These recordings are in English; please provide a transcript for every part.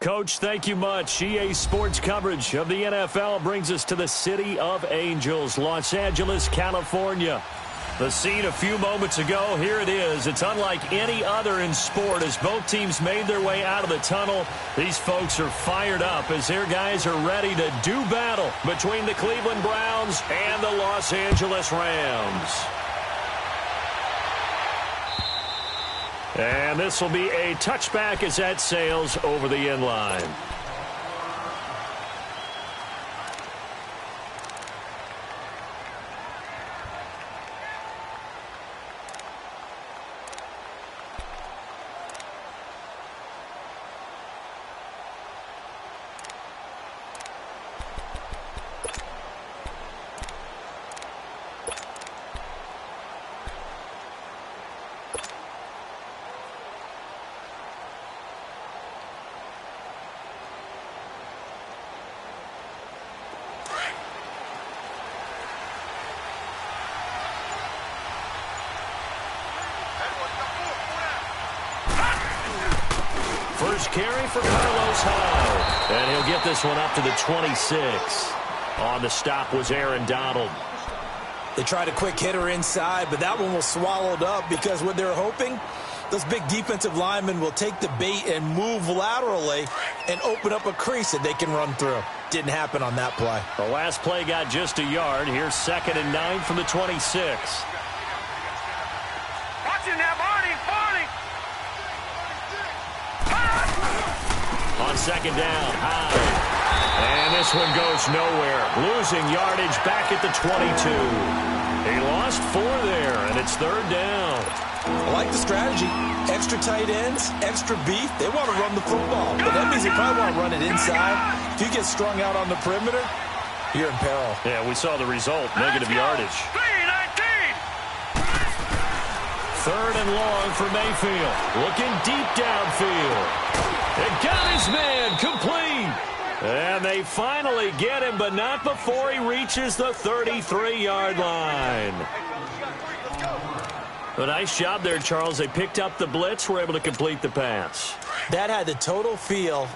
Coach, thank you much. EA Sports coverage of the NFL brings us to the City of Angels, Los Angeles, California. The scene a few moments ago, here it is. It's unlike any other in sport as both teams made their way out of the tunnel. These folks are fired up as their guys are ready to do battle between the Cleveland Browns and the Los Angeles Rams. And this will be a touchback as that sails over the end line. First carry for Carlos Hyde. And he'll get this one up to the 26. On the stop was Aaron Donald. They tried a quick hitter inside, but that one was swallowed up because what they're hoping, those big defensive linemen will take the bait and move laterally and open up a crease that they can run through. Didn't happen on that play. The last play got just a yard. Here's 2nd and 9 from the 26. Watching that, Barney. On 2nd down, Hyde. And this one goes nowhere. Losing yardage back at the 22. He lost 4 there, and it's 3rd down. I like the strategy. Extra tight ends, extra beef. They want to run the football, but that means they probably want to run it inside. If you get strung out on the perimeter, you're in peril. Yeah, we saw the result, negative yardage. 3rd and long for Mayfield. Looking deep downfield. It got his man complete. And they finally get him, but not before he reaches the 33-yard line. A nice job there, Charles. They picked up the blitz, were able to complete the pass. That had the total feel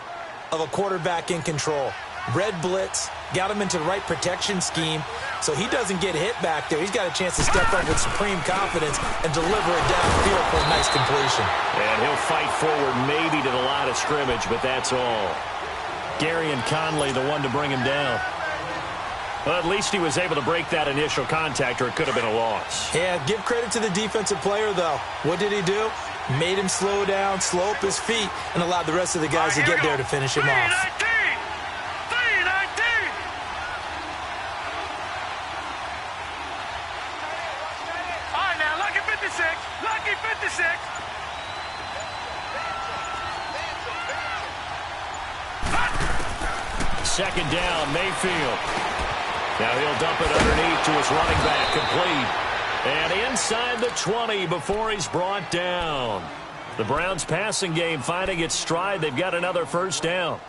of a quarterback in control. Red blitz, got him into the right protection scheme, so he doesn't get hit back there. He's got a chance to step up with supreme confidence and deliver it downfield for a nice completion. And he'll fight forward maybe to the line of scrimmage, but that's all. Gary and Conley, the one to bring him down. Well, at least he was able to break that initial contact, or it could have been a loss. Yeah, give credit to the defensive player, though. What did he do? Made him slow down, slow up his feet, and allowed the rest of the guys to get there to finish him off. Lucky 56. 2nd down, Mayfield. Now he'll dump it underneath to his running back, complete. And inside the 20 before he's brought down. The Browns passing game finding its stride. They've got another 1st down.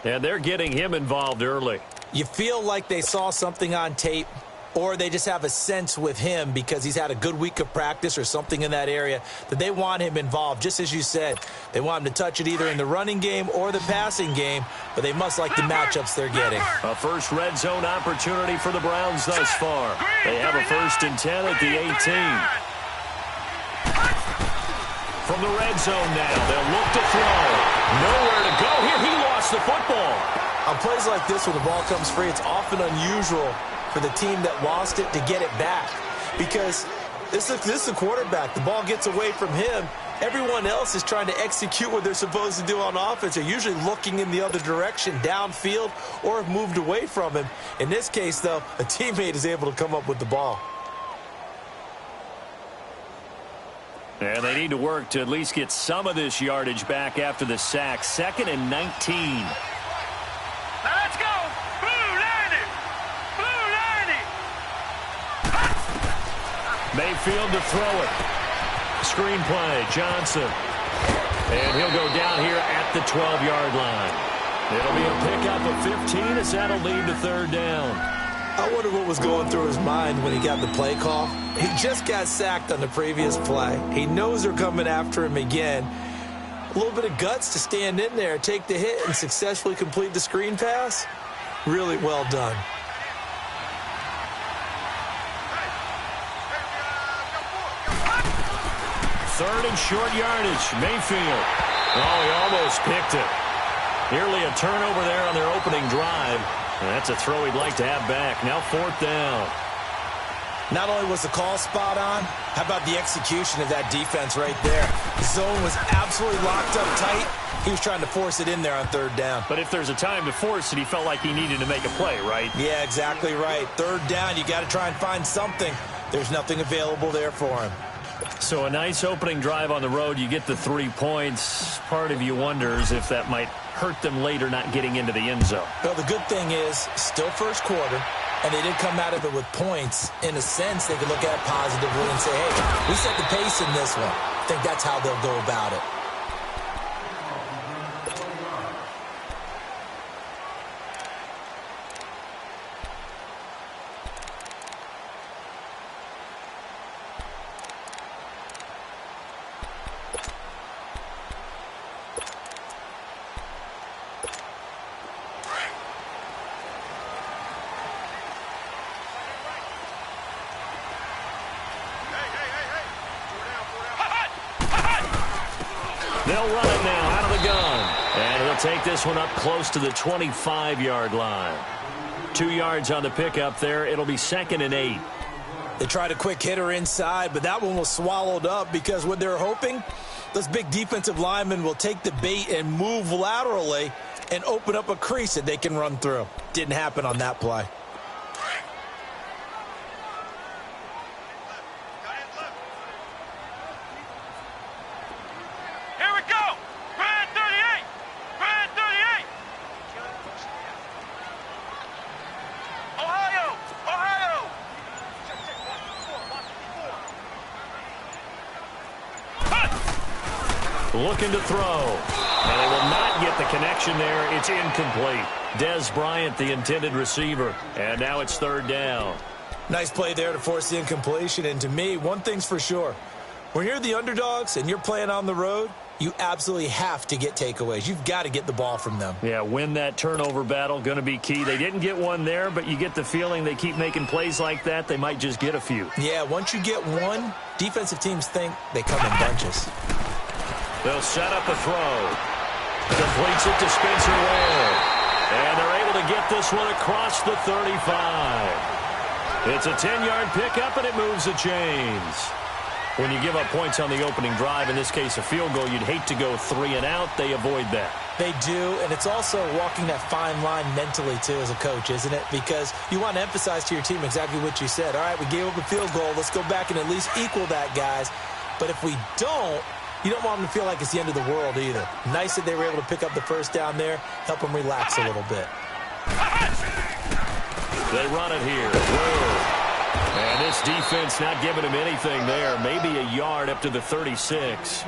And they're getting him involved early. You feel like they saw something on tape, or they just have a sense with him because he's had a good week of practice or something in that area that they want him involved. Just as you said, they want him to touch it either in the running game or the passing game, but they must like the matchups they're getting. A first red zone opportunity for the Browns thus far. They have a 1st and 10 at the 18. From the red zone now, they'll look to throw. Nowhere to go here. He lost the football. On plays like this, when the ball comes free, it's often unusual for the team that lost it to get it back, because this is a quarterback. The ball gets away from him. Everyone else is trying to execute what they're supposed to do on offense. They're usually looking in the other direction, downfield, or have moved away from him. In this case, though, a teammate is able to come up with the ball. And they need to work to at least get some of this yardage back after the sack. 2nd and 19. Let's go. Mayfield to throw it. Screen play, Johnson. And he'll go down here at the 12-yard line. It'll be a pickup of 15 as that'll lead to 3rd down. I wonder what was going through his mind when he got the play call. He just got sacked on the previous play. He knows they're coming after him again. A little bit of guts to stand in there, take the hit, and successfully complete the screen pass. Really well done. Third and short yardage. Mayfield. Oh, he almost picked it. Nearly a turnover there on their opening drive. And that's a throw he'd like to have back. Now fourth down. Not only was the call spot on, how about the execution of that defense right there? The zone was absolutely locked up tight. He was trying to force it in there on third down. But if there's a time to force it, he felt like he needed to make a play, right? Yeah, exactly right. Third down, you got to try and find something. There's nothing available there for him. So a nice opening drive on the road. You get the 3 points. Part of you wonders if that might hurt them later not getting into the end zone. Well, the good thing is, still first quarter, and they did come out of it with points. In a sense, they could look at it positively and say, hey, we set the pace in this one. I think that's how they'll go about it. They'll run it now out of the gun. And he'll take this one up close to the 25-yard line. 2 yards on the pickup there. It'll be 2nd and 8. They tried a quick hitter inside, but that one was swallowed up because what they're hoping, those big defensive linemen will take the bait and move laterally and open up a crease that they can run through. Didn't happen on that play. Looking to throw. And they will not get the connection there. It's incomplete. Dez Bryant, the intended receiver. And now it's third down. Nice play there to force the incompletion. And to me, one thing's for sure. When you're the underdogs and you're playing on the road, you absolutely have to get takeaways. You've got to get the ball from them. Yeah, win that turnover battle. Going to be key. They didn't get one there, but you get the feeling they keep making plays like that. They might just get a few. Yeah, once you get one, defensive teams think they come in bunches. They'll set up a throw. Completes it to Spencer Ware. And they're able to get this one across the 35. It's a 10-yard pickup, and it moves the chains. When you give up points on the opening drive, in this case a field goal, you'd hate to go 3 and out. They avoid that. They do, and it's also walking that fine line mentally, too, as a coach, isn't it? Because you want to emphasize to your team exactly what you said. All right, we gave up a field goal. Let's go back and at least equal that, guys. But if we don't, you don't want them to feel like it's the end of the world either. Nice that they were able to pick up the first down there, help them relax a little bit. They run it here. Whoa. And this defense not giving him anything there. Maybe a yard up to the 36.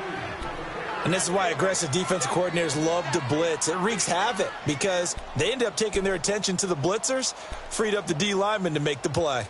And this is why aggressive defensive coordinators love to blitz. It wreaks havoc because they end up taking their attention to the blitzers, freed up the D lineman to make the play.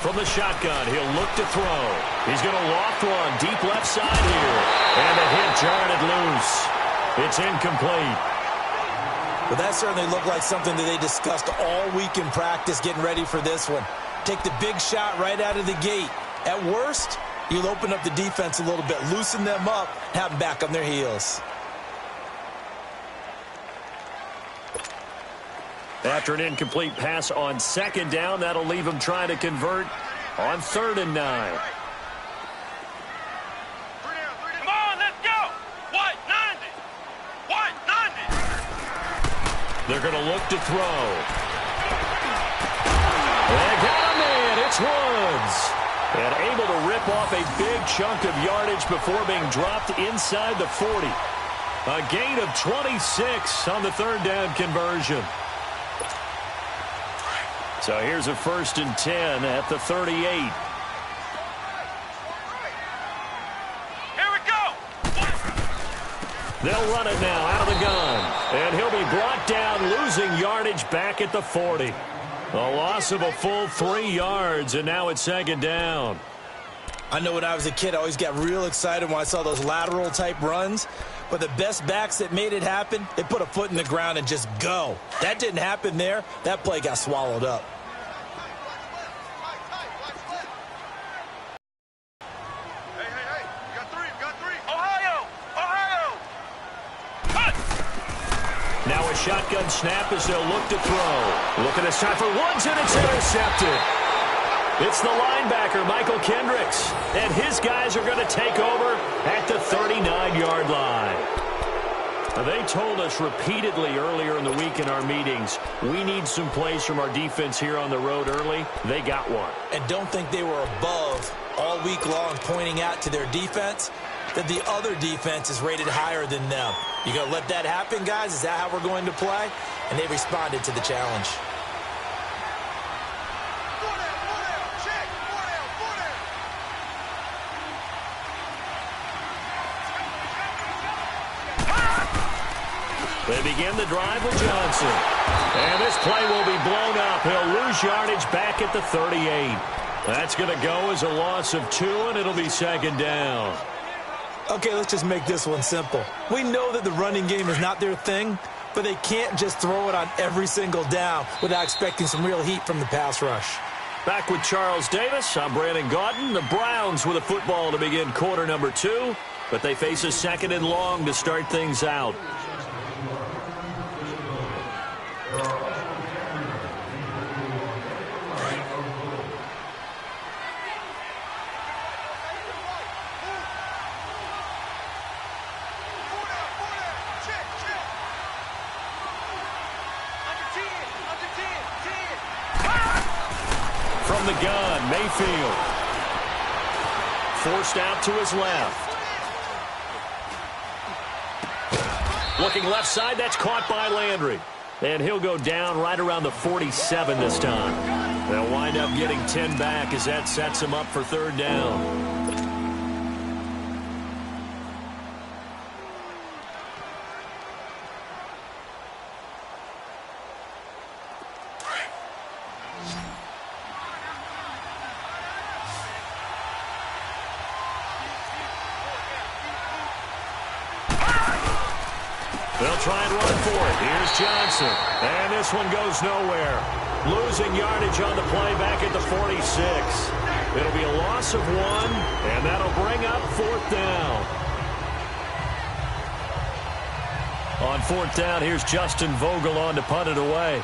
From the shotgun, he'll look to throw. He's going to loft one deep left side here. And the hit jarred it loose. It's incomplete. Well, that certainly looked like something that they discussed all week in practice getting ready for this one. Take the big shot right out of the gate. At worst, you'll open up the defense a little bit, loosen them up, have them back on their heels. After an incomplete pass on second down, that'll leave him trying to convert on 3rd and 9. Come on, let's go. White 90. White 90. They're going to look to throw. They got a man. It's Woods. And able to rip off a big chunk of yardage before being dropped inside the 40. A gain of 26 on the 3rd down conversion. So here's a 1st and 10 at the 38. They'll run it now out of the gun. And he'll be brought down, losing yardage back at the 40. A loss of a full 3 yards, and now it's second down. I know when I was a kid, I always got real excited when I saw those lateral-type runs. But the best backs that made it happen, they put a foot in the ground and just go. That didn't happen there. That play got swallowed up. Now a shotgun snap as they'll look to throw. Looking this time for Woods, and it's intercepted. It's the linebacker, Michael Kendricks, and his guys are going to take over at the 39-yard line. They told us repeatedly earlier in the week in our meetings, we need some plays from our defense here on the road early. They got one. And don't think they were above all week long pointing out to their defense that the other defense is rated higher than them. You going to let that happen, guys? Is that how we're going to play? And they responded to the challenge. They begin the drive with Johnson. And this play will be blown up. He'll lose yardage back at the 38. That's going to go as a loss of 2, and it'll be second down. Okay, let's just make this one simple. We know that the running game is not their thing, but they can't just throw it on every single down without expecting some real heat from the pass rush. Back with Charles Davis, I'm Brandon Gaudin. The Browns with a football to begin quarter number 2, but they face a second and long to start things out. From the gun, Mayfield. Forced out to his left. Looking left side, that's caught by Landry. And he'll go down right around the 47 this time. They'll wind up getting 10 back as that sets him up for third down. They'll try and run for it. Here's Johnson. And this one goes nowhere. Losing yardage on the play back at the 46. It'll be a loss of 1, and that'll bring up fourth down. On fourth down, here's Justin Vogel on to punt it away.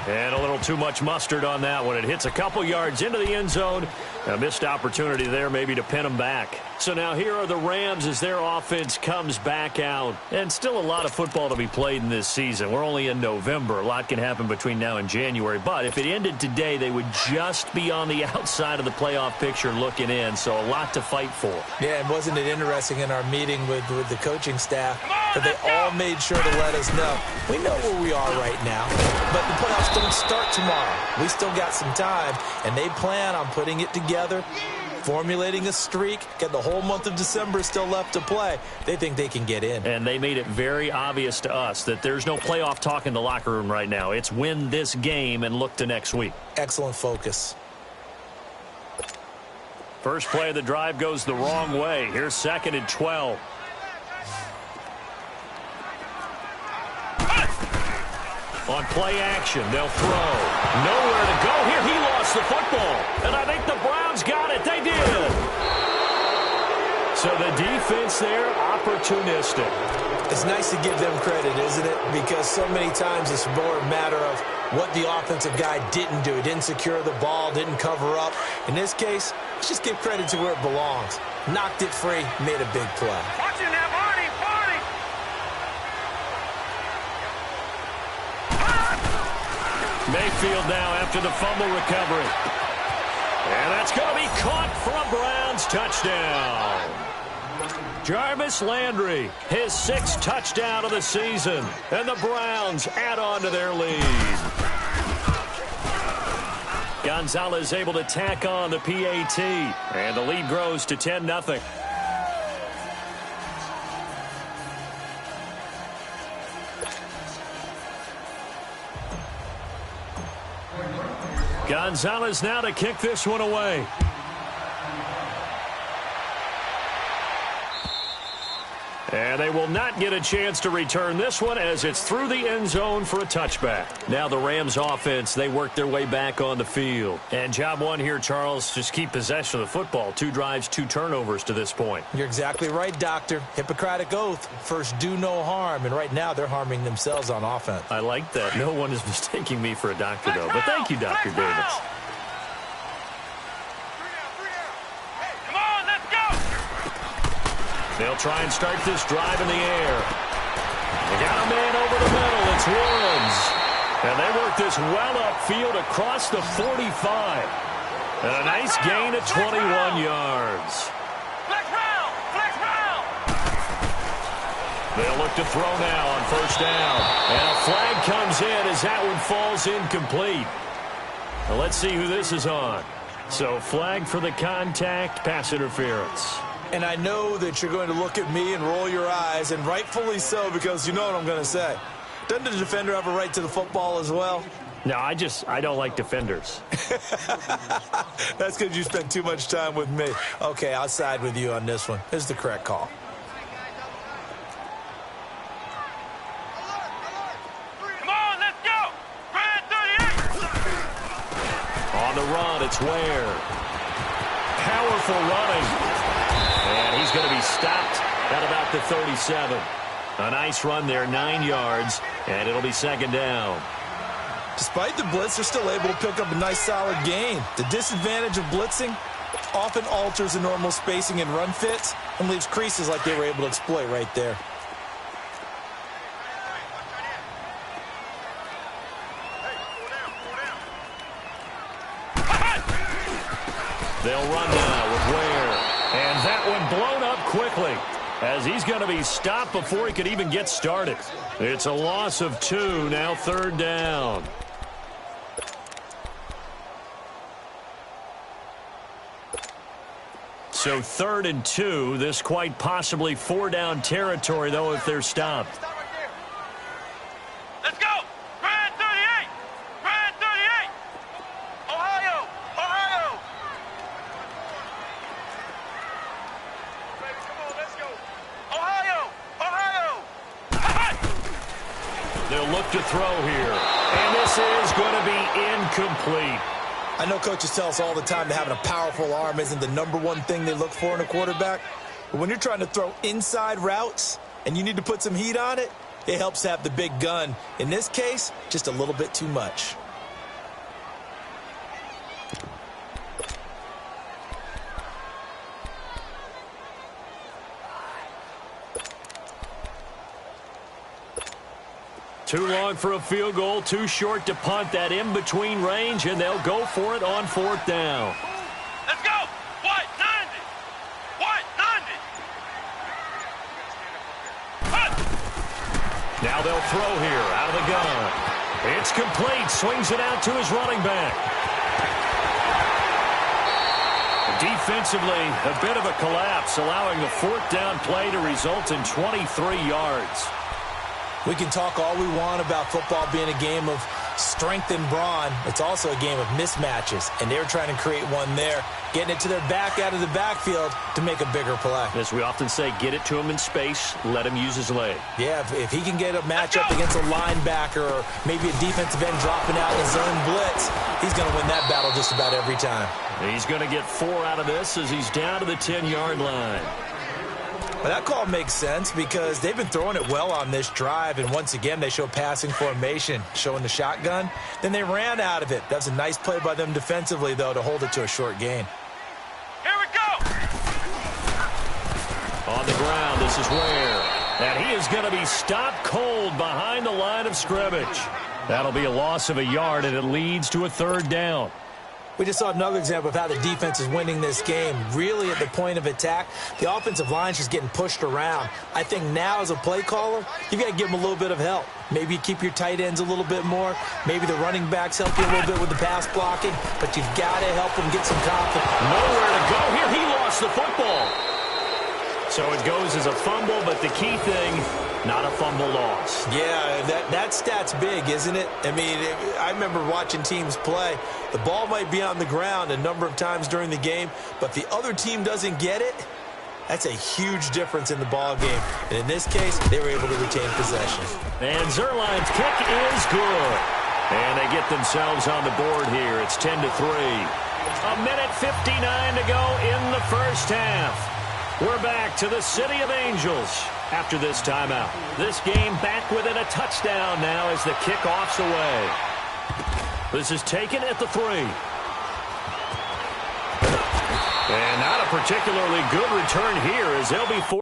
And a little too much mustard on that one. It hits a couple yards into the end zone. A missed opportunity there maybe to pin them back. So now here are the Rams as their offense comes back out. And still a lot of football to be played in this season. We're only in November. A lot can happen between now and January. But if it ended today, they would just be on the outside of the playoff picture looking in. So a lot to fight for. Yeah, and wasn't it interesting in our meeting with the coaching staff that they all made sure to let us know. We know where we are right now, but the playoffs don't start tomorrow. We still got some time, and they plan on putting it together, formulating a streak, get the whole month of December still left to play. They think they can get in. And they made it very obvious to us that there's no playoff talk in the locker room right now. It's win this game and look to next week. Excellent focus. First play of the drive goes the wrong way. Here's second and 12. On play action, they'll throw. Nowhere to go here. He lost the football. And I think the Browns got it. They did. So the defense there, opportunistic. It's nice to give them credit, isn't it? Because so many times it's more a matter of what the offensive guy didn't do. He didn't secure the ball, didn't cover up. In this case, let's just give credit to where it belongs. Knocked it free, made a big play. Watch it now, Barney. Mayfield now after the fumble recovery. And that's going to be caught for a Browns touchdown. Jarvis Landry, his 6th touchdown of the season. And the Browns add on to their lead. Gonzalez able to tack on the PAT. And the lead grows to 10-0. Gonzalez now to kick this one away. And they will not get a chance to return this one as it's through the end zone for a touchback. Now the Rams offense, they work their way back on the field. And job one here, Charles, just keep possession of the football. 2 drives, 2 turnovers to this point. You're exactly right, Doctor. Hippocratic oath. First, do no harm. And right now, they're harming themselves on offense. I like that. No one is mistaking me for a doctor, though. But thank you, Dr. Davis. They'll try and start this drive in the air. They got a man over the middle. It's Woods. And they work this well upfield across the 45. And a nice gain of 21 yards. They'll look to throw now on first down. And a flag comes in as that one falls incomplete. Now let's see who this is on. So flag for the contact, pass interference. And I know that you're going to look at me and roll your eyes, and rightfully so, because you know what I'm going to say. Doesn't the defender have a right to the football as well? No, I don't like defenders. That's because you spent too much time with me. Okay, I'll side with you on this one. This is the correct call. Come on, let's go! Brand 38! On the run, it's Ware. Powerful running. And he's going to be stopped at about the 37. A nice run there, 9 yards, and it'll be second down. Despite the blitz, they're still able to pick up a nice solid gain. The disadvantage of blitzing often alters the normal spacing and run fits and leaves creases like they were able to exploit right there. They'll run now with Ware. And that one blown up quickly as he's going to be stopped before he could even get started. It's a loss of 2, now third down. So 3rd and 2, this quite possibly 4-down territory, though, if they're stopped. Let's go! Brand 38! Brand 38! Ohio! Ohio! Baby, come on, let's go! Ohio! Ohio! They'll look to throw here. And this is going to be incomplete. I know coaches tell us all the time that having a powerful arm isn't the #1 thing they look for in a quarterback. But when you're trying to throw inside routes and you need to put some heat on it, it helps to have the big gun. In this case, just a little bit too much. Too long for a field goal, too short to punt that in-between range, and they'll go for it on 4th down. Let's go! White 90! White 90! Hunt! Now they'll throw here out of the gun. It's complete. Swings it out to his running back. Defensively, a bit of a collapse, allowing the 4th down play to result in 23 yards. We can talk all we want about football being a game of strength and brawn. It's also a game of mismatches, and they're trying to create one there, getting it to their back out of the backfield to make a bigger play. As we often say, get it to him in space, let him use his leg. Yeah, if he can get a matchup against a linebacker or maybe a defensive end dropping out in zone blitz, he's going to win that battle just about every time. He's going to get 4 out of this as he's down to the 10-yard line. Well, that call makes sense because they've been throwing it well on this drive, and once again they show passing formation, showing the shotgun. Then they ran out of it. That's a nice play by them defensively, though, to hold it to a short gain. Here we go! On the ground, this is Ware. And he is going to be stopped cold behind the line of scrimmage. That'll be a loss of a yard, and it leads to a 3rd down. We just saw another example of how the defense is winning this game. Really at the point of attack, the offensive line's just getting pushed around. I think now as a play caller, you've got to give them a little bit of help. Maybe you keep your tight ends a little bit more. Maybe the running backs help you a little bit with the pass blocking. But you've got to help them get some confidence. Nowhere to go here. He lost the football. So it goes as a fumble, but the key thing, not a fumble loss. Yeah, that stat's big, isn't it? I mean, I remember watching teams play. The ball might be on the ground a number of times during the game, but the other team doesn't get it. That's a huge difference in the ball game. And in this case, they were able to retain possession. And Zerline's kick is good. And they get themselves on the board here. It's 10-3. A minute 59 to go in the first half. We're back to the City of Angels after this timeout. This game back within a touchdown now as the kickoff's away. This is taken at the 3. And not a particularly good return here as they'll be forced.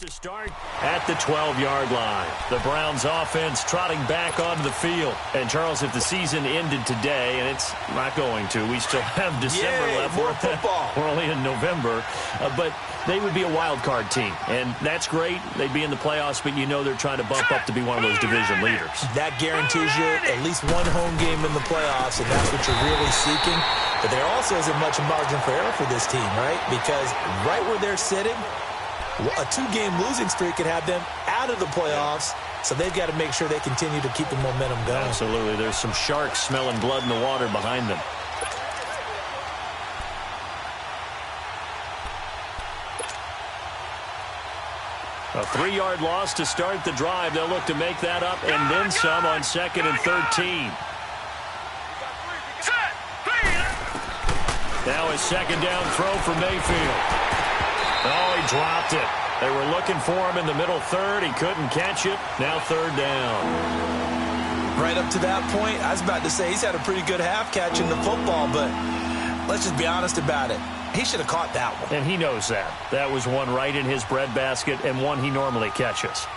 To start at the 12-yard line. The Browns offense trotting back onto the field. And, Charles, if the season ended today, and it's not going to, we still have December left. More football. We're only in November. But they would be a wild card team. And that's great. They'd be in the playoffs, but you know they're trying to bump up to be one of those division leaders. That guarantees you at least one home game in the playoffs, and that's what you're really seeking. But there also isn't much margin for error for this team, right? Because right where they're sitting, a 2-game losing streak could have them out of the playoffs, so they've got to make sure they continue to keep the momentum going. Absolutely. There's some sharks smelling blood in the water behind them. A 3-yard loss to start the drive. They'll look to make that up and then some on 2nd and 13. Now a second down throw for Mayfield. Oh, he dropped it. They were looking for him in the middle third. He couldn't catch it. Now 3rd down. Right up to that point, I was about to say he's had a pretty good half catching the football, but let's just be honest about it. He should have caught that one. And he knows that. That was one right in his breadbasket and one he normally catches.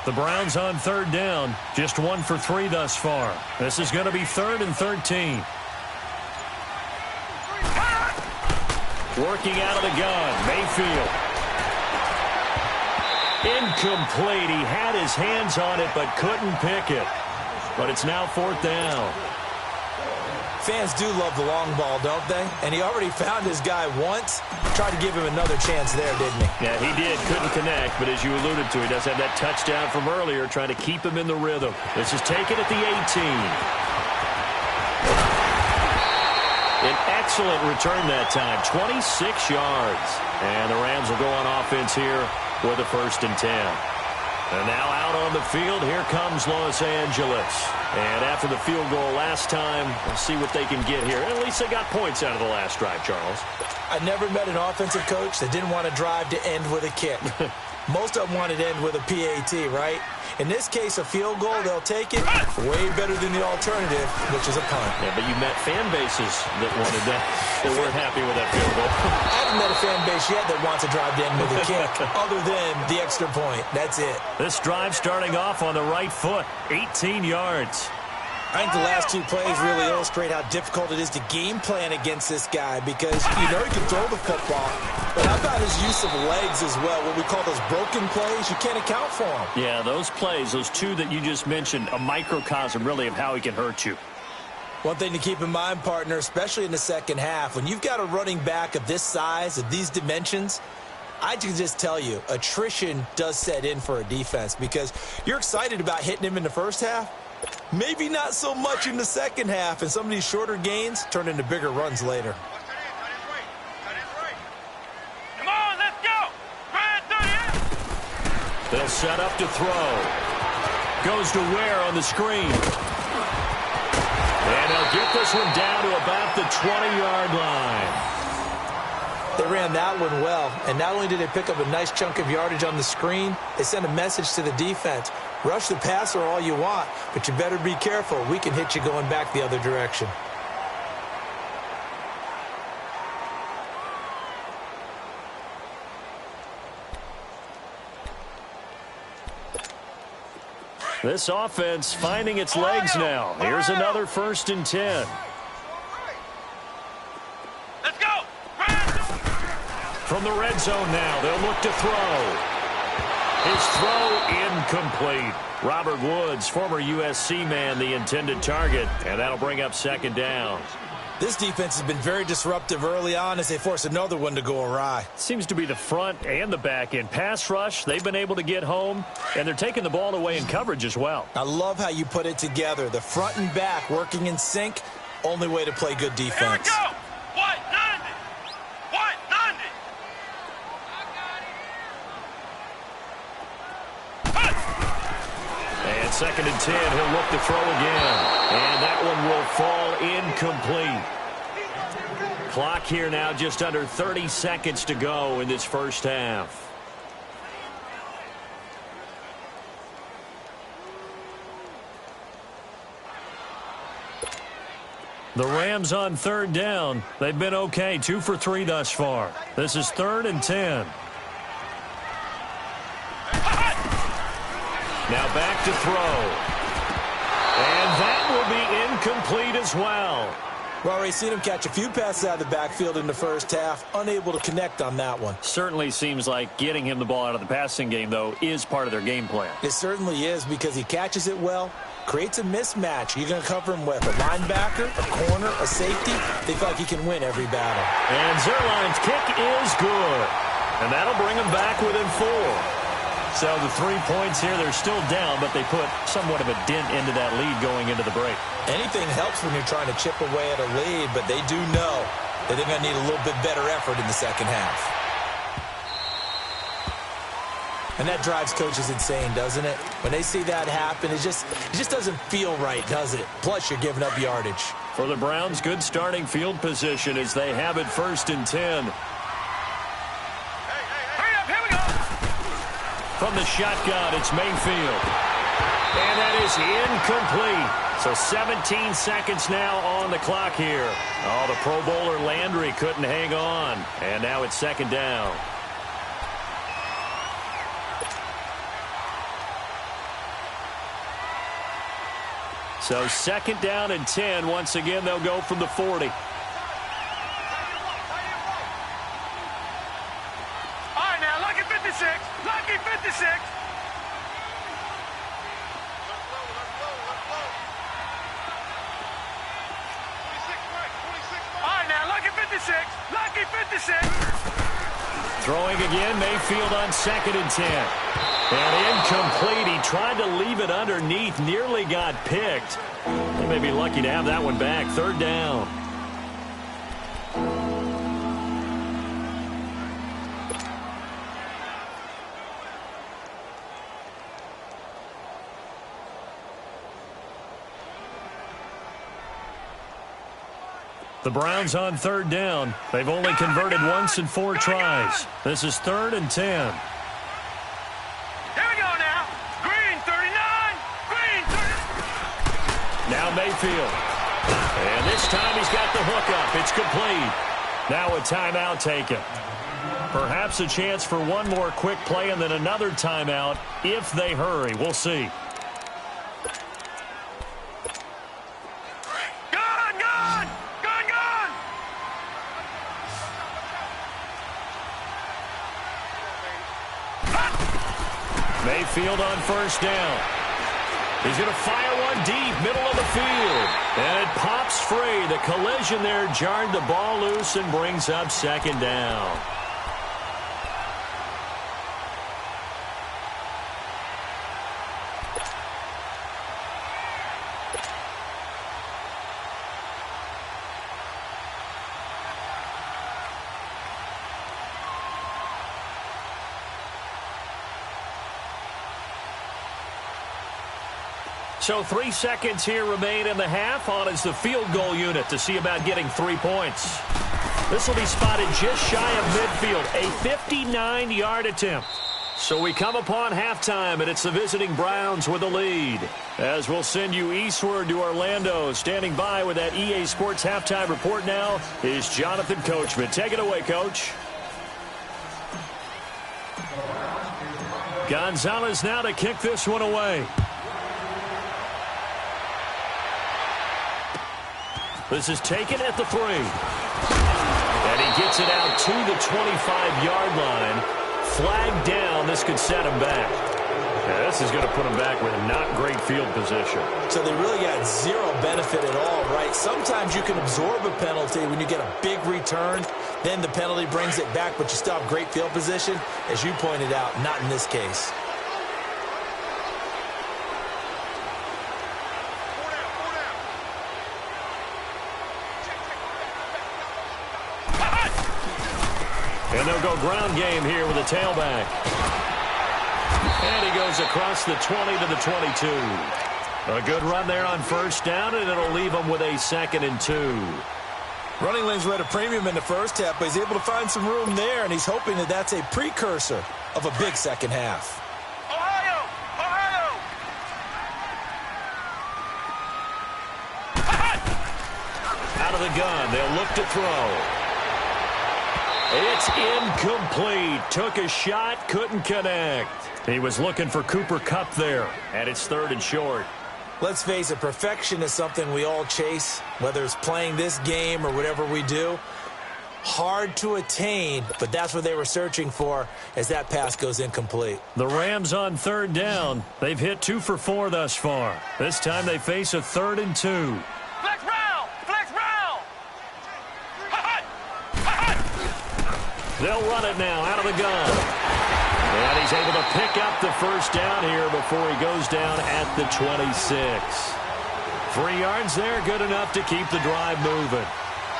The Browns on 3rd down. Just 1 for 3 thus far. This is going to be 3rd and 13. Working out of the gun. Mayfield. Incomplete. He had his hands on it but couldn't pick it. But it's now 4th down. Fans do love the long ball, don't they? And he already found his guy once. Tried to give him another chance there, didn't he? Yeah, he did. Couldn't connect, but as you alluded to, he does have that touchdown from earlier, trying to keep him in the rhythm. This is taken at the 18. An excellent return that time, 26 yards. And the Rams will go on offense here with a 1st and 10. And now out on the field, here comes Los Angeles. And after the field goal last time, we'll see what they can get here. At least they got points out of the last drive, Charles. I never met an offensive coach that didn't want to drive to end with a kick. Most of them want it to end with a PAT, right? In this case, a field goal, they'll take it way better than the alternative, which is a punt. Yeah, but you met fan bases that wanted that, that weren't happy with that field goal. I haven't met a fan base yet that wants to drive to end with a kick, other than the extra point. That's it. This drive starting off on the right foot, 18 yards. I think the last two plays really illustrate how difficult it is to game plan against this guy because you know he can throw the football, but how about his use of legs as well? What we call those broken plays, you can't account for them. Yeah, those plays, those two that you just mentioned, a microcosm really of how he can hurt you. One thing to keep in mind, partner, especially in the second half, when you've got a running back of this size, of these dimensions, I can just tell you, attrition does set in for a defense because you're excited about hitting him in the first half. Maybe not so much in the second half, and some of these shorter gains turn into bigger runs later. Come on, let's go. They'll set up to throw. Goes to Ware on the screen. And they'll get this one down to about the 20-yard line. They ran that one well, and not only did they pick up a nice chunk of yardage on the screen, they sent a message to the defense. Rush the passer all you want, but you better be careful. We can hit you going back the other direction. This offense finding its legs now. Here's another 1st and 10. Let's go. From the red zone now, they'll look to throw. His throw incomplete. Robert Woods, former USC man, the intended target, and that'll bring up 2nd down. This defense has been very disruptive early on as they force another one to go awry. Seems to be the front and the back end. Pass rush, they've been able to get home, and they're taking the ball away in coverage as well. I love how you put it together. The front and back working in sync, only way to play good defense. Here we go. White 90. White 90. And 2nd and 10, he'll look to throw again. And that one will fall incomplete. Clock here now just under 30 seconds to go in this first half. The Rams on 3rd down. They've been okay, 2 for 3 thus far. This is 3rd and 10. Now back to throw. And that will be incomplete as well. Well, we've seen him catch a few passes out of the backfield in the first half, unable to connect on that one. Certainly seems like getting him the ball out of the passing game, though, is part of their game plan. It certainly is because he catches it well, creates a mismatch. You're going to cover him with a linebacker, a corner, a safety. They feel like he can win every battle. And Zerline's kick is good. And that'll bring them back within 4. So the 3 points here, they're still down, but they put somewhat of a dent into that lead going into the break. Anything helps when you're trying to chip away at a lead, but they do know that they're going to need a little bit better effort in the second half. And that drives coaches insane, doesn't it? When they see that happen, it just doesn't feel right, does it? Plus, you're giving up yardage. For the Browns, good starting field position as they have it 1st and 10. From the shotgun, it's Mayfield. And that is incomplete. So 17 seconds now on the clock here. Oh, the Pro Bowler Landry couldn't hang on. And now it's 2nd down. So 2nd down and 10. Once again, they'll go from the 40. Lucky 56. All right, now, lucky 56. Lucky 56. Throwing again, Mayfield on 2nd and 10. And incomplete. He tried to leave it underneath, nearly got picked. They may be lucky to have that one back. 3rd down. The Browns on 3rd down. They've only converted once in 4 tries. This is 3rd and 10. Mayfield. And this time he's got the hookup. It's complete. Now a timeout taken. Perhaps a chance for one more quick play and then another timeout if they hurry. We'll see. Mayfield on first down. He's going to fire one deep, middle of the field. And it pops free. The collision there jarred the ball loose and brings up second down. So 3 seconds here remain in the half. On is the field goal unit to see about getting 3 points. This will be spotted just shy of midfield. A 59-yard attempt. So we come upon halftime, and it's the visiting Browns with the lead. As we'll send you eastward to Orlando. Standing by with that EA Sports halftime report now is Jonathan Coachman. Take it away, Coach. Gonzalez now to kick this one away. This is taken at the 3. And he gets it out to the 25-yard line. Flag down. This could set him back. Yeah, this is going to put him back with not great field position. So they really got zero benefit at all, right? Sometimes you can absorb a penalty when you get a big return. Then the penalty brings it back, but you still have great field position. As you pointed out, not in this case. And they'll go ground game here with a tailback. And he goes across the 20 to the 22. A good run there on first down, and it'll leave him with a 2nd and 2. Running lanes were at a premium in the first half, but he's able to find some room there, and he's hoping that that's a precursor of a big second half. Ohio! Ohio! Out of the gun, they'll look to throw. It's incomplete. Took a shot, couldn't connect. He was looking for Cooper Kupp there, and it's 3rd and short. Let's face it, perfection is something we all chase, whether it's playing this game or whatever we do. Hard to attain, but that's what they were searching for as that pass goes incomplete. The Rams on 3rd down. They've hit 2 for 4 thus far. This time they face a 3rd and 2. Flex round! Flex round! They'll run it now out of the gun. And he's able to pick up the first down here before he goes down at the 26. 3 yards there, good enough to keep the drive moving.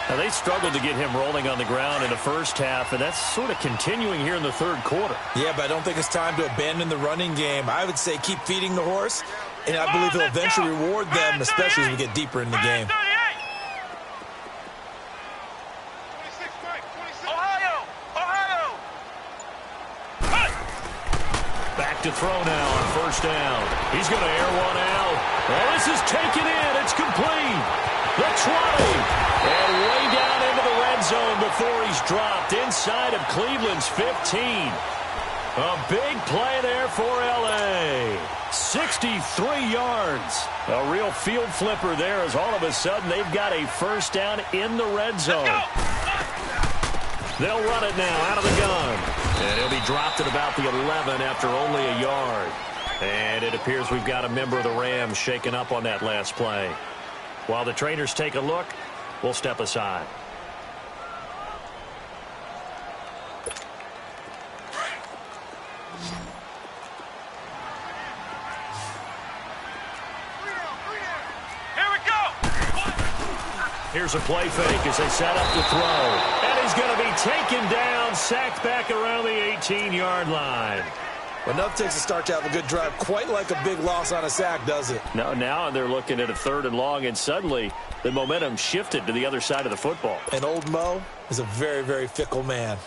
Now, they struggled to get him rolling on the ground in the first half, and that's sort of continuing here in the 3rd quarter. Yeah, but I don't think it's time to abandon the running game. I would say keep feeding the horse, and I believe he'll eventually reward them, especially as we get deeper in the game. To throw now on first down. He's going to air one out. Oh, this is taken in. It's complete. The 20. And way down into the red zone before he's dropped inside of Cleveland's 15. A big play there for L.A. 63 yards. A real field flipper there as all of a sudden they've got a first down in the red zone. They'll run it now out of the gun. And he'll be dropped at about the 11 after only a yard. And it appears we've got a member of the Rams shaken up on that last play. While the trainers take a look, we'll step aside. Here we go! Here's a play fake as they set up to throw. And he's going to be taken down, sacked back around the 18-yard line. Well, enough takes a start to have a good drive. Quite like a big loss on a sack, does it? No, now they're looking at a 3rd and long, and suddenly the momentum shifted to the other side of the football. And old Mo is a very, very fickle man.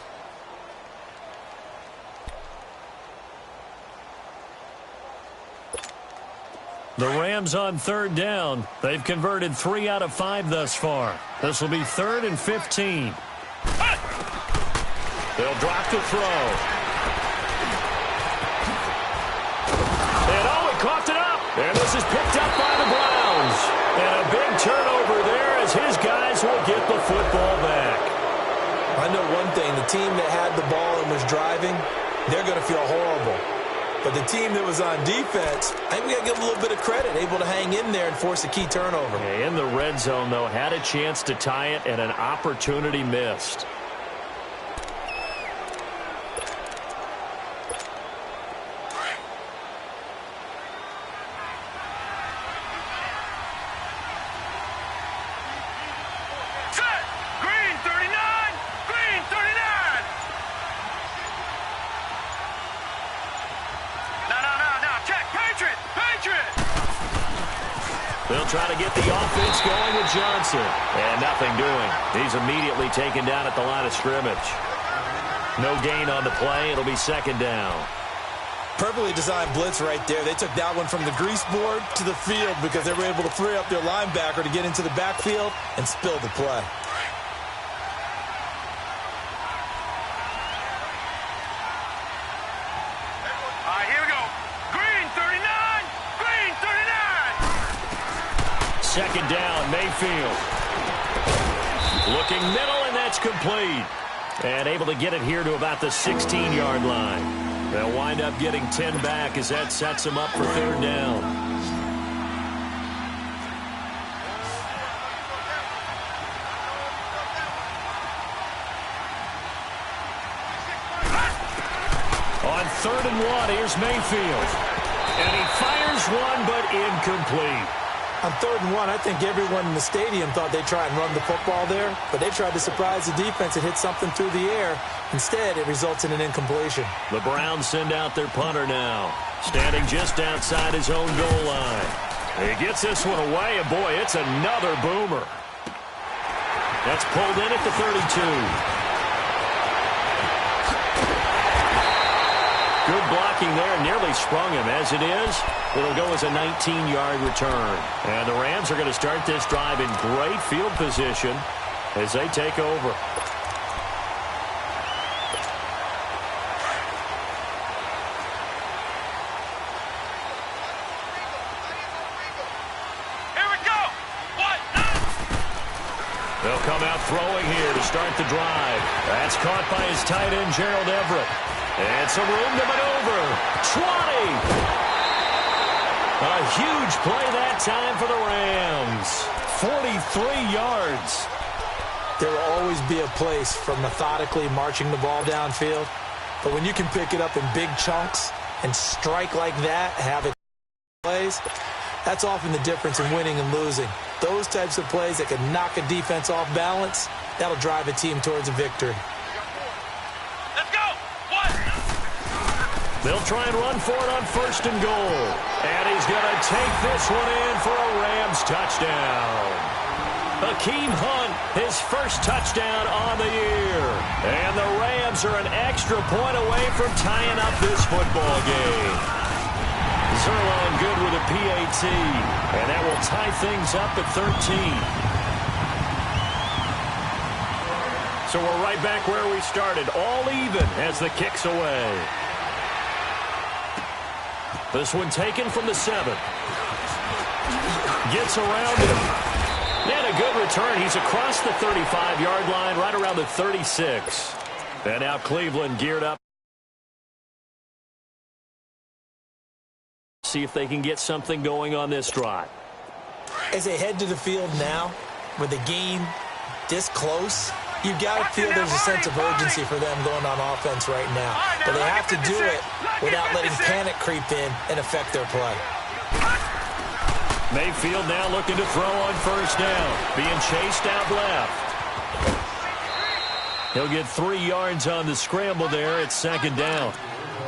The Rams on third down. They've converted 3 out of 5 thus far. This will be 3rd and 15. They'll drop to throw. And he coughed it up. And this is picked up by the Browns. And a big turnover there as his guys will get the football back. I know one thing. The team that had the ball and was driving, they're going to feel horrible. But the team that was on defense, I think we got to give them a little bit of credit, able to hang in there and force a key turnover. In the red zone, though, had a chance to tie it and an opportunity missed. They'll try to get the offense going with Johnson. And nothing doing. He's immediately taken down at the line of scrimmage. No gain on the play. It'll be 2nd down. Perfectly designed blitz right there. They took that one from the grease board to the field because they were able to free up their linebacker to get into the backfield and spill the play. Here we go. Green 39. Green 39. 2nd down, Mayfield. Looking middle, and that's complete. And able to get it here to about the 16-yard line. They'll wind up getting 10 back as that sets them up for 3rd down. On 3rd and 1, here's Mayfield. And he fires one, but incomplete. On 3rd and 1, I think everyone in the stadium thought they'd try and run the football there, but they tried to surprise the defense and hit something through the air. Instead, it results in an incompletion. The Browns send out their punter now, standing just outside his own goal line. He gets this one away, and boy, it's another boomer. That's pulled in at the 32. Good blocking there, nearly sprung him. As it is, it'll go as a 19-yard return. And the Rams are going to start this drive in great field position as they take over. Here we go. What? They'll come out throwing here to start the drive. That's caught by his tight end, Gerald Everett. And some room to maneuver. 20. A huge play that time for the Rams. 43 yards. There will always be a place for methodically marching the ball downfield. But when you can pick it up in big chunks and strike like that, have it plays, that's often the difference in winning and losing. Those types of plays that can knock a defense off balance, that'll drive a team towards a victory. They'll try and run for it on 1st and goal. And he's going to take this one in for a Rams touchdown. Hakeem Hunt, his first touchdown on the year. And the Rams are an extra point away from tying up this football game. Zerline good with a PAT. And that will tie things up at 13. So we're right back where we started, all even as the kick's away. This one taken from the 7. Gets around him. And a good return. He's across the 35-yard line, right around the 36. And now Cleveland geared up. See if they can get something going on this drive. As they head to the field now, with the game this close, you've got to feel there's a sense of urgency for them going on offense right now. But they have to do it without letting panic creep in and affect their play. Mayfield now looking to throw on 1st down. Being chased out left. He'll get 3 yards on the scramble there at 2nd down.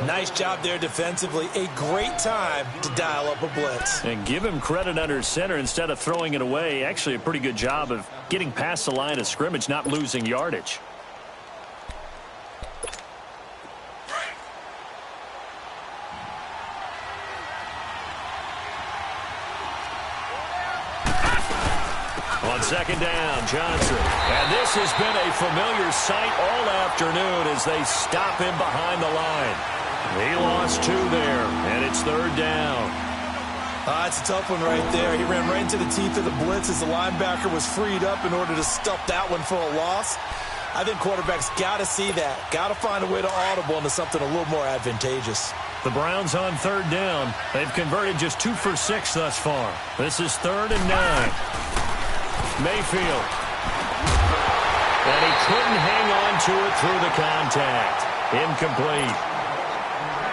Nice job there defensively. A great time to dial up a blitz. And give him credit under center instead of throwing it away. Actually a pretty good job of getting past the line of scrimmage, not losing yardage. Second down, Johnson. And this has been a familiar sight all afternoon as they stop him behind the line. He lost 2 there, and it's third down. It's a tough one right there. He ran right into the teeth of the blitz as the linebacker was freed up in order to stuff that one for a loss. I think quarterbacks got to see that. Got to find a way to audible into something a little more advantageous. The Browns on third down. They've converted just 2 for 6 thus far. This is 3rd and 9. Mayfield. And he couldn't hang on to it through the contact. Incomplete.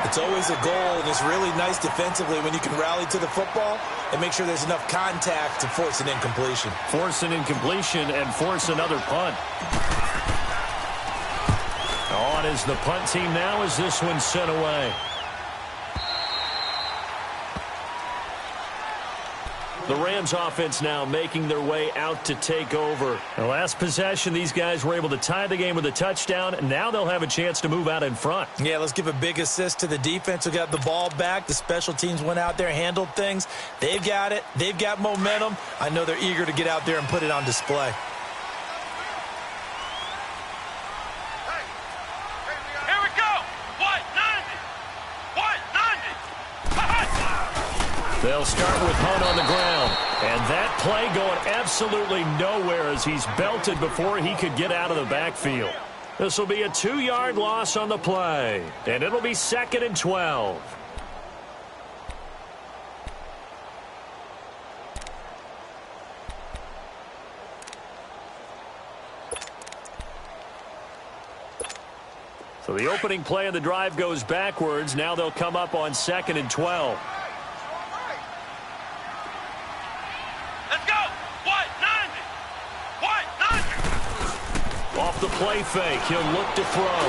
It's always a goal, and it's really nice defensively when you can rally to the football and make sure there's enough contact to force an incompletion. Force an incompletion and force another punt. On is the punt team now as this one's sent away. The Rams offense now making their way out to take over. The last possession, these guys were able to tie the game with a touchdown, and now they'll have a chance to move out in front. Yeah, let's give a big assist to the defense who got the ball back. The special teams went out there, handled things. They've got it. They've got momentum. I know they're eager to get out there and put it on display. Here we go. What? 90. What? 90. They'll start with Hunt on the ground. And that play going absolutely nowhere as he's belted before he could get out of the backfield. This will be a 2-yard loss on the play. And it'll be 2nd and 12. So the opening play of the drive goes backwards. Now they'll come up on 2nd and 12. Off the play fake, he'll look to throw.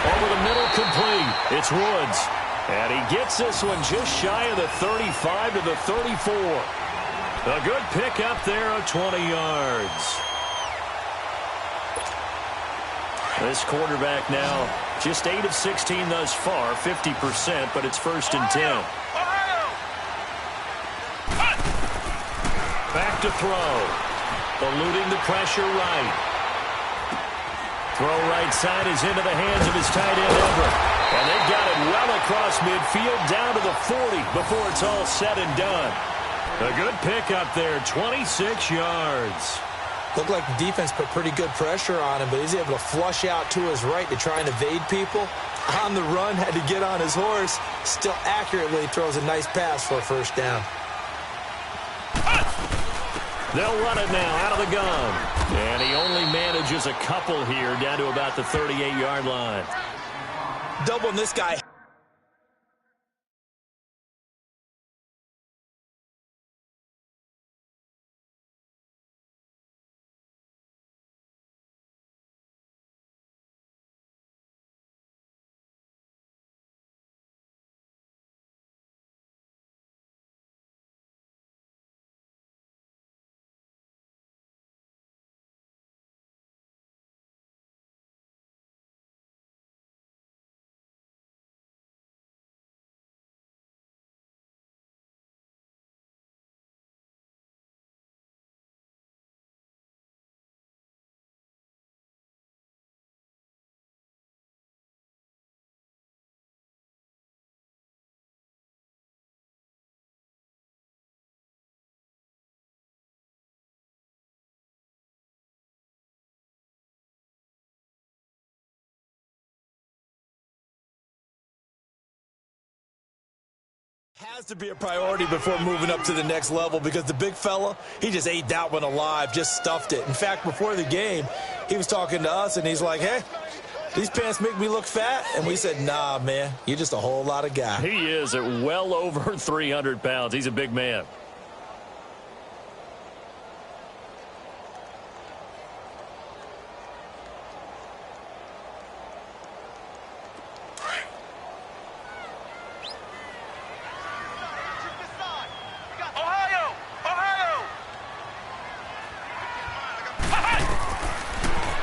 Over the middle, complete. It's Woods. And he gets this one just shy of the 35 to the 34. A good pick up there of 20 yards. This quarterback now just 8 of 16 thus far, 50%, but it's 1st and 10. Back to throw. Eluding the pressure right. Throw right side is into the hands of his tight end, Everett. And they've got it well across midfield down to the 40 before it's all said and done. A good pickup there, 26 yards. Looked like the defense put pretty good pressure on him, but he's able to flush out to his right to try and evade people. On the run, had to get on his horse. Still accurately throws a nice pass for a 1st down. They'll run it now out of the gun. And he only manages a couple here down to about the 38-yard line. Doubling this guy. Has to be a priority before moving up to the next level because the big fella, he just ate that one alive, just stuffed it. In fact, before the game, he was talking to us, and he's like, hey, these pants make me look fat. And we said, nah, man, you're just a whole lot of guy. He is at well over 300 pounds. He's a big man.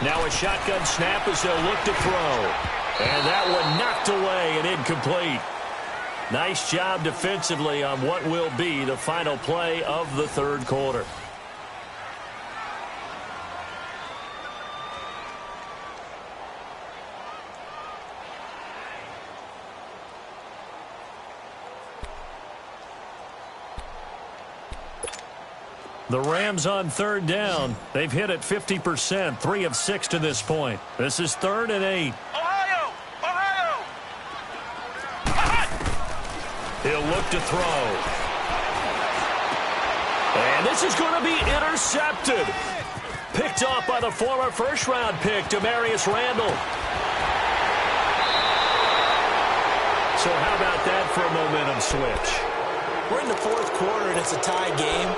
Now a shotgun snap as they'll look to throw. And that one knocked away and incomplete. Nice job defensively on what will be the final play of the 3rd quarter. The Rams on third down. They've hit it 50%, 3 of 6 to this point. This is 3rd and 8. Ohio! He'll look to throw. And this is going to be intercepted. Picked off by the former first-round pick, Demarius Randall. So how about that for a momentum switch? We're in the 4th quarter, and it's a tie game.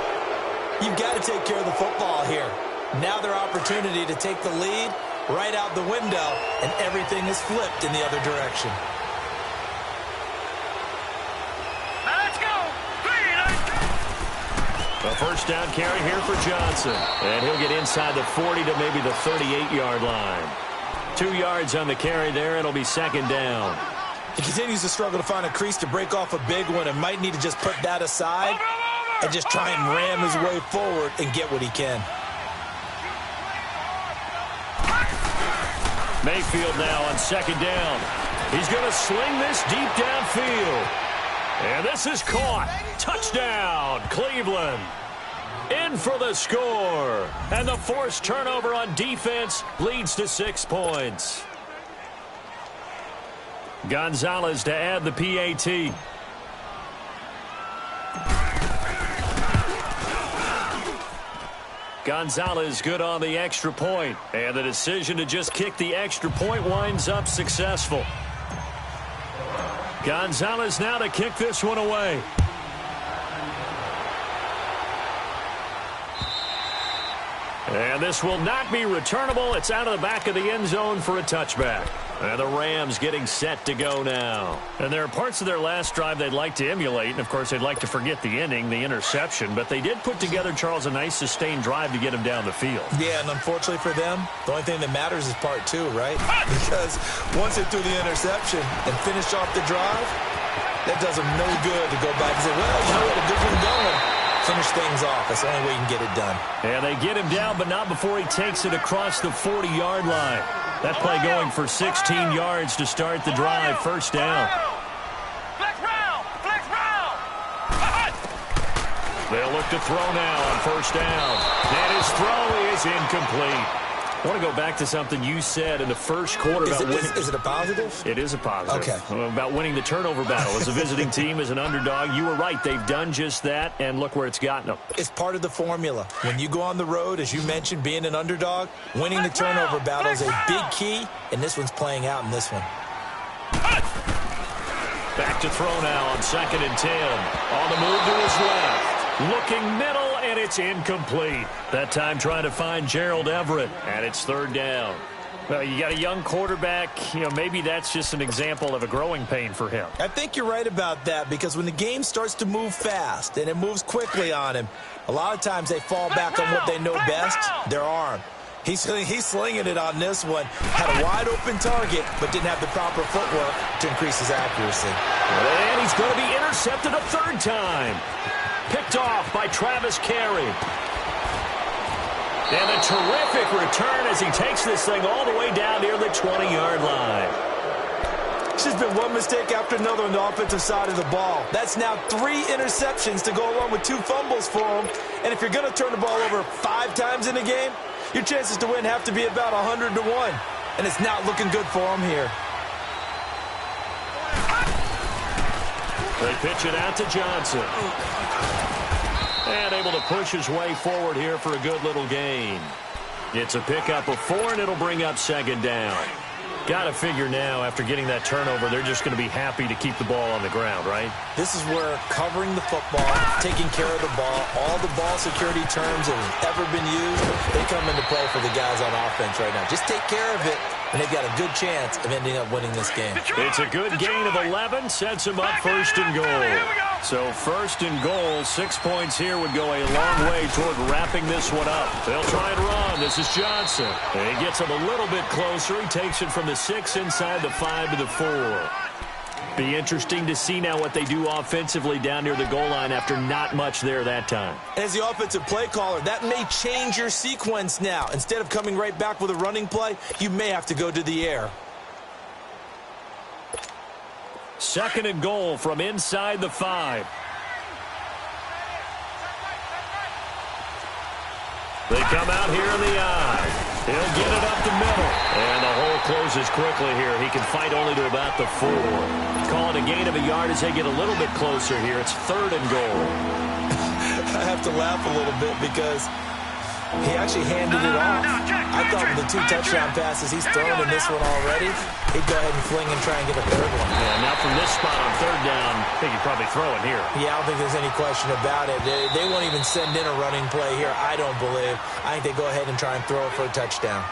You've got to take care of the football here. Now their opportunity to take the lead right out the window, and everything is flipped in the other direction. Now let's go! A first down carry here for Johnson. And he'll get inside the 40 to maybe the 38-yard line. 2 yards on the carry there. It'll be 2nd down. He continues to struggle to find a crease to break off a big one and might need to just put that aside and just try and ram his way forward and get what he can. Mayfield now on 2nd down. He's going to sling this deep downfield. And this is caught. Touchdown, Cleveland. In for the score. And the forced turnover on defense leads to 6 points. Gonzalez to add the PAT. Gonzalez good on the extra point. And the decision to just kick the extra point winds up successful. Gonzalez now to kick this one away. And this will not be returnable. It's out of the back of the end zone for a touchback. And the Rams getting set to go now. And there are parts of their last drive they'd like to emulate. And, of course, they'd like to forget the ending, the interception. But they did put together, Charles, a nice sustained drive to get him down the field. Yeah, and unfortunately for them, the only thing that matters is part 2, right? Because once they threw the interception and finished off the drive, that does them no good to go back and say, well, you know what, a good one going. Finish things off. That's the only way you can get it done. And they get him down, but not before he takes it across the 40-yard line. That play going for 16 yards to start the drive. First down. Flex round! Flex round! They'll look to throw now on first down. And his throw is incomplete. I want to go back to something you said in the first quarter about winning. Is it a positive? It is a positive. Okay. About winning the turnover battle. As a visiting team, as an underdog, you were right. They've done just that, and look where it's gotten them. It's part of the formula. When you go on the road, as you mentioned, being an underdog, winning the turnover battle is a big key, and this one's playing out in this one. Back to throw now on 2nd and 10. On the move to his left. Looking middle, and it's incomplete. That time trying to find Gerald Everett, and it's 3rd down. Well, you got a young quarterback. You know, maybe that's just an example of a growing pain for him. I think you're right about that, because when the game starts to move fast and it moves quickly on him, a lot of times they fall back on what they know best, their arm. He's slinging it on this one. Had a wide-open target, but didn't have the proper footwork to increase his accuracy. And he's going to be intercepted a 3rd time. Picked off by Travis Carey. And a terrific return as he takes this thing all the way down near the 20-yard line. It's just been one mistake after another on the offensive side of the ball. That's now 3 interceptions to go along with 2 fumbles for him. And if you're going to turn the ball over 5 times in a game, your chances to win have to be about 100 to 1. And it's not looking good for him here. They pitch it out to Johnson. And able to push his way forward here for a good little gain. It's a pickup of 4, and it'll bring up 2nd down. Got to figure now, after getting that turnover, they're just going to be happy to keep the ball on the ground, right? This is where covering the football, taking care of the ball, all the ball security terms that have ever been used, they come into play for the guys on offense right now. Just take care of it, and they've got a good chance of ending up winning this game. It's a good gain of 11, sets them up 1st and goal. So 1st and goal, 6 points here would go a long way toward wrapping this one up. They'll try and run. This is Johnson. And he gets him a little bit closer. He takes it from the 6 inside the 5 to the 4. Be interesting to see now what they do offensively down near the goal line after not much there that time. As the offensive play caller, that may change your sequence now. Instead of coming right back with a running play, you may have to go to the air. 2nd and goal from inside the 5. They come out here in the eye. He'll get it up the middle. And the hole closes quickly here. He can fight only to about the 4. Calling a gain of a yard as they get a little bit closer here. It's 3rd and goal. I have to laugh a little bit because he actually handed it off. I thought with the 2 touchdown passes he's thrown in this one already, he'd go ahead and fling and try and get a 3rd one. Yeah, now from this spot on 3rd down, I think he'd probably throw it here. Yeah, I don't think there's any question about it. They won't even send in a running play here, I don't believe. I think they go ahead and try and throw it for a touchdown.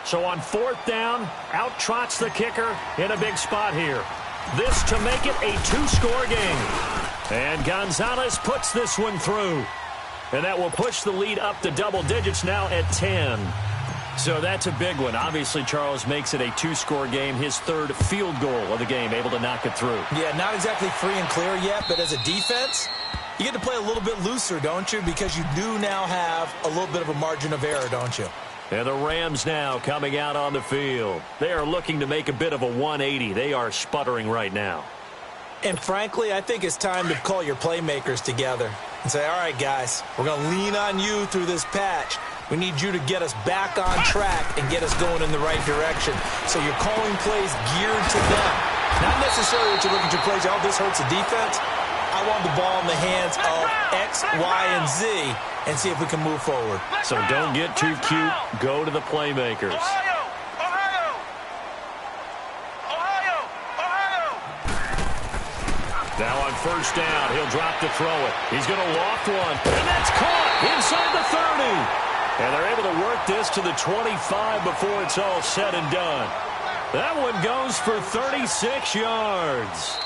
So on 4th down, out trots the kicker in a big spot here. This to make it a 2-score game. And Gonzalez puts this one through. And that will push the lead up to double digits now at 10. So that's a big one. Obviously, Charles makes it a 2-score game. His 3rd field goal of the game, able to knock it through. Yeah, not exactly free and clear yet, but as a defense, you get to play a little bit looser, don't you? Because you do now have a little bit of a margin of error, don't you? And the Rams now coming out on the field. They are looking to make a bit of a 180. They are sputtering right now. And frankly, I think it's time to call your playmakers together and say, all right, guys, we're going to lean on you through this patch. We need you to get us back on track and get us going in the right direction. So you're calling plays geared to them. Not necessarily that you look at your plays, oh, this hurts the defense. I want the ball in the hands of X, Y, and Z and see if we can move forward. So don't get too cute. Go to the playmakers. Now on 1st down, he'll drop to throw it. He's going to loft one, and that's caught inside the 30. And they're able to work this to the 25 before it's all said and done. That one goes for 36 yards.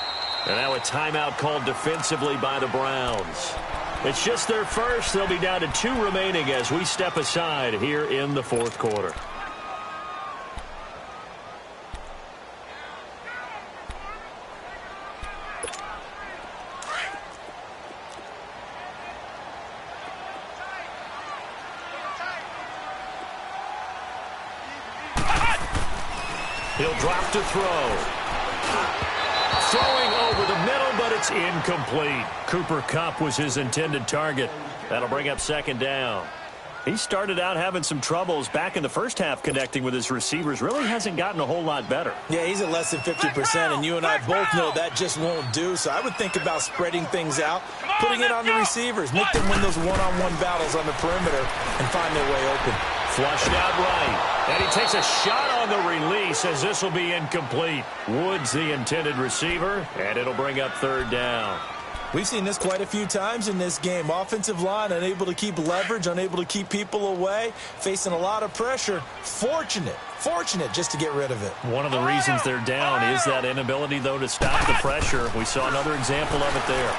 And now a timeout called defensively by the Browns. It's just their first. They'll be down to 2 remaining as we step aside here in the 4th quarter. He'll drop to throw. Throwing over the middle, but it's incomplete. Cooper Kupp was his intended target. That'll bring up 2nd down. He started out having some troubles back in the first half connecting with his receivers. Really hasn't gotten a whole lot better. Yeah, he's at less than 50%, and you and I both know that just won't do. So I would think about spreading things out, putting it on the receivers, make them win those one-on-one battles on the perimeter, and find their way open. Flushed out right. And he takes a shot on the release as this will be incomplete. Woods the intended receiver, and it'll bring up 3rd down. We've seen this quite a few times in this game. Offensive line unable to keep leverage, unable to keep people away, facing a lot of pressure. Fortunate just to get rid of it. One of the reasons they're down is that inability, though, to stop the pressure. We saw another example of it there.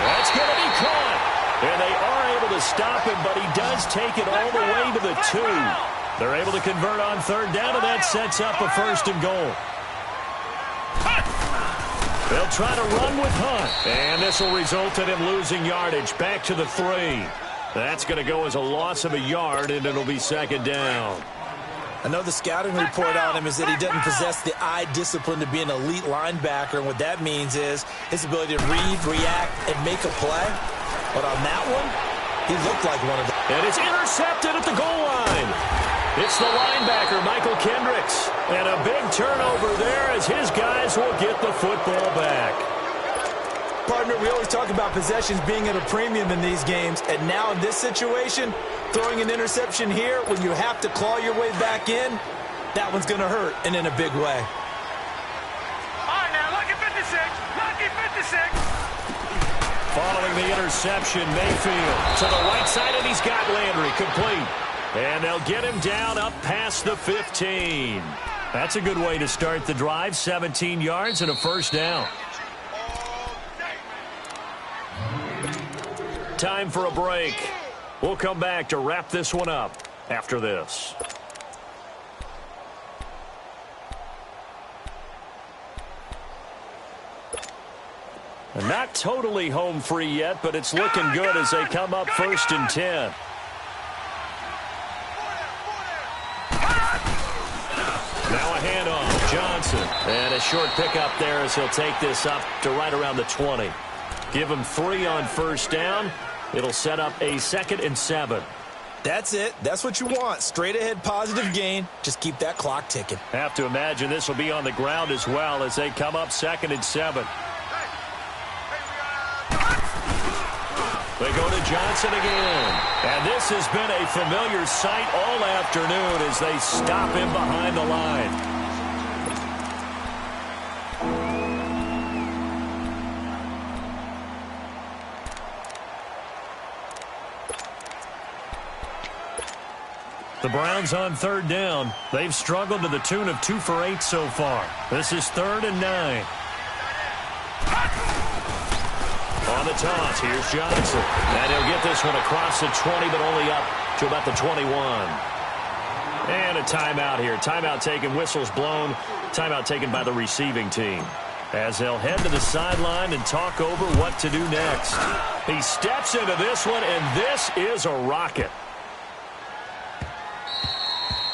That's going to be caught. And they are able to stop him, but he does take it all the way to the 2. They're able to convert on 3rd down, and that sets up a 1st and goal. They'll try to run with Hunt. And this will result in him losing yardage back to the 3. That's going to go as a loss of a yard, and it'll be 2nd down. I know the scouting report on him is that he doesn't possess the eye discipline to be an elite linebacker, and what that means is his ability to read, react, and make a play. But on that one, he looked like one of them. And it's intercepted at the goal line. It's the linebacker, Michael Kendricks. And a big turnover there as his guys will get the football back. Partner, we always talk about possessions being at a premium in these games. And now in this situation, throwing an interception here when you have to claw your way back in, that one's going to hurt, and in a big way. All right, now, lucky 56. Lucky 56. Following the interception, Mayfield to the right side, and he's got Landry complete. And they'll get him down up past the 15. That's a good way to start the drive. 17 yards and a 1st down. Time for a break. We'll come back to wrap this one up after this. And not totally home free yet, but it's looking good as they come up 1st and 10. Now a handoff, Johnson. And a short pickup there as he'll take this up to right around the 20. Give them 3 on first down. It'll set up a 2nd and 7. That's it. That's what you want. Straight ahead positive gain. Just keep that clock ticking. Have to imagine this will be on the ground as well as they come up 2nd and 7. They go to Johnson again. And this has been a familiar sight all afternoon as they stop him behind the line. The Browns on 3rd down. They've struggled to the tune of 2 for 8 so far. This is 3rd and 9. On the toss, here's Johnson. And he'll get this one across the 20, but only up to about the 21. And a timeout here. Timeout taken, whistles blown. Timeout taken by the receiving team. As they'll head to the sideline and talk over what to do next. He steps into this one, and this is a rocket.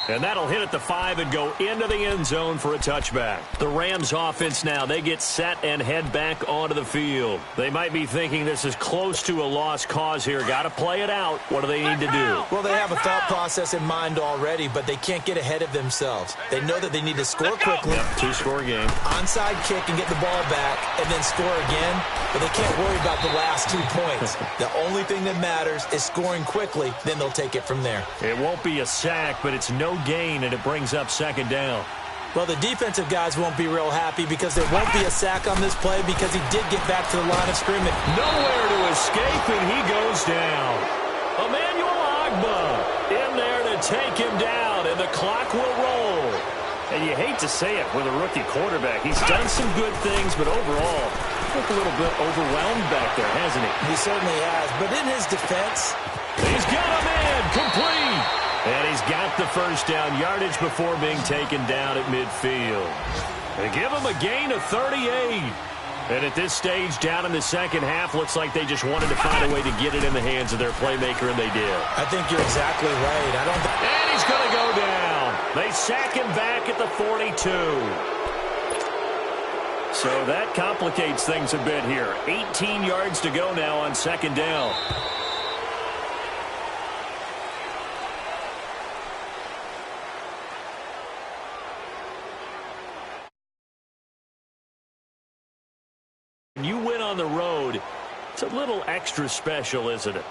And that'll hit at the 5 and go into the end zone for a touchback. The Rams offense now, they get set and head back onto the field. They might be thinking this is close to a lost cause here. Got to play it out. What do they need to do? Well, they have a thought process in mind already, but they can't get ahead of themselves. They know that they need to score quickly. Yep, 2-score game. Onside kick and get the ball back and then score again. But they can't worry about the last 2 points. The only thing that matters is scoring quickly. Then they'll take it from there. It won't be a sack, but it's no gain, and it brings up 2nd down. Well, the defensive guys won't be real happy because there won't be a sack on this play because he did get back to the line of scrimmage. Nowhere to escape, and he goes down. Emmanuel Ogbah in there to take him down, and the clock will roll. And you hate to say it with a rookie quarterback. He's done some good things, but overall, I think a little bit overwhelmed back there, hasn't he? He certainly has, but in his defense, he's got a man complete. And he's got the first down yardage before being taken down at midfield. They give him a gain of 38. And at this stage, down in the second half, looks like they just wanted to find a way to get it in the hands of their playmaker, and they did. I think you're exactly right. And he's going to go down. They sack him back at the 42. So that complicates things a bit here. 18 yards to go now on 2nd down. You win on the road, it's a little extra special, isn't it?